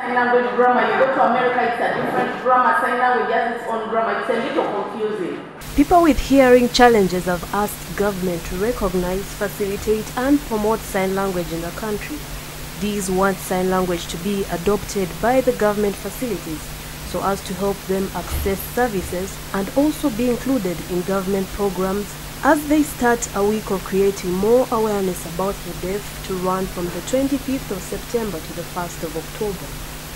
sign language grammar. You go to America, it's a different grammar. Sign language has its own grammar. It's a little confusing. People with hearing challenges have asked government to recognize, facilitate and promote sign language in the country. These want sign language to be adopted by the government facilities so as to help them access services and also be included in government programs as they start a week of creating more awareness about the deaf to run from the 25th of September to the 1st of October.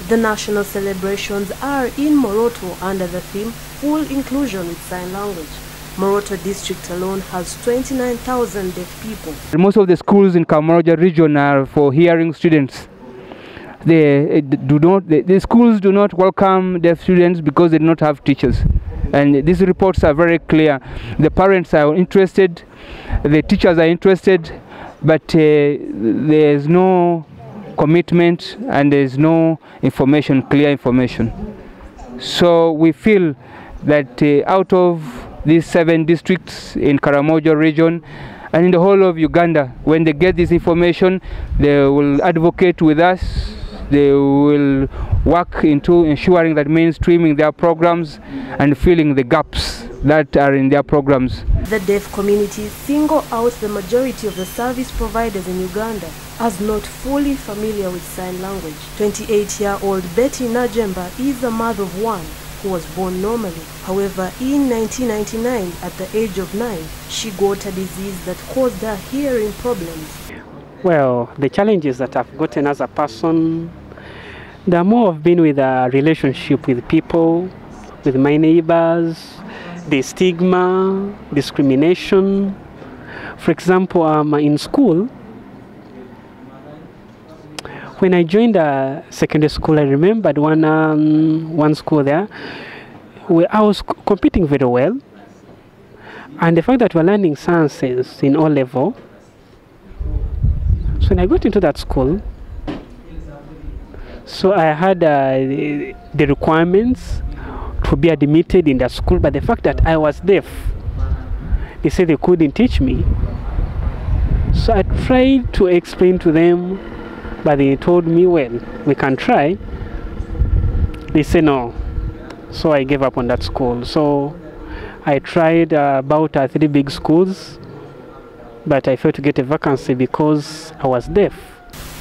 The national celebrations are in Moroto under the theme Full Inclusion with Sign Language. Moroto district alone has 29,000 deaf people. Most of the schools in Kamaroja region are for hearing students. The schools do not welcome deaf students because they do not have teachers. And these reports are very clear. The parents are interested, the teachers are interested, but there is no commitment and there is no information, clear information. So we feel that out of these 7 districts in Karamojo region and in the whole of Uganda, when they get this information, they will advocate with us. They will work into ensuring that mainstreaming their programs and filling the gaps that are in their programs. The deaf community single out the majority of the service providers in Uganda as not fully familiar with sign language. 28-year-old Betty Najemba is a mother of 1 who was born normally. However, in 1999, at the age of 9, she got a disease that caused her hearing problems. Well, the challenges that I've gotten as a person, they're more of being with a relationship with people, with my neighbors, the stigma, discrimination. For example, in school, when I joined a secondary school, I remembered one school there where I was competing very well. And the fact that we're learning sciences in O-level, so when I got into that school, so I had the requirements to be admitted in that school, but the fact that I was deaf, they said they couldn't teach me. So I tried to explain to them, but they told me, well, we can try. They said no. So I gave up on that school. So I tried about 3 big schools, but I failed to get a vacancy because I was deaf.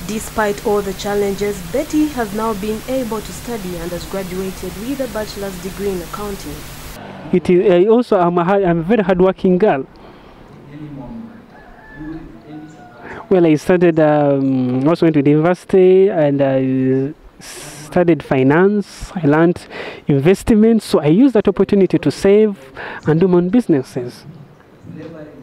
Despite all the challenges, Betty has now been able to study and has graduated with a bachelor's degree in accounting. It is also I'm a very hardworking girl. Well, I studied, also went to the university and I studied finance. I learned investments, so I used that opportunity to save and do my own businesses.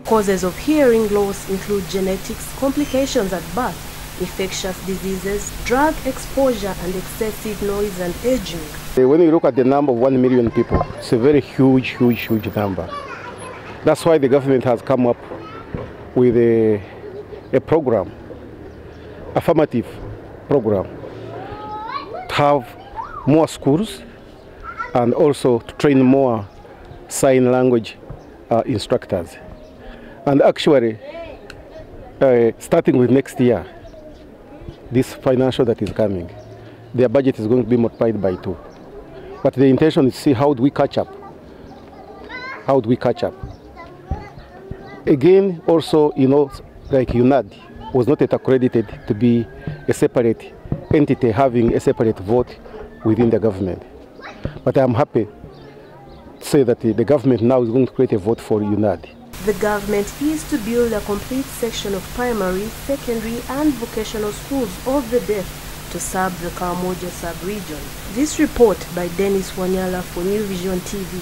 Causes of hearing loss include genetics, complications at birth, infectious diseases, drug exposure and excessive noise and aging. When you look at the number of 1 million people, it's a very huge number. That's why the government has come up with a program, affirmative program, to have more schools and also to train more sign language instructors. And actually, starting with next year, this financial that is coming, their budget is going to be multiplied by 2. But the intention is to see how do we catch up. How do we catch up? Again, also, you know, like UNAD was not yet accredited to be a separate entity having a separate vote within the government. But I'm happy to say that the government now is going to create a vote for UNAD. The government is to build a complete section of primary, secondary and vocational schools of the deaf to serve the Karamojo sub-region. This report by Dennis Wanyala for New Vision TV.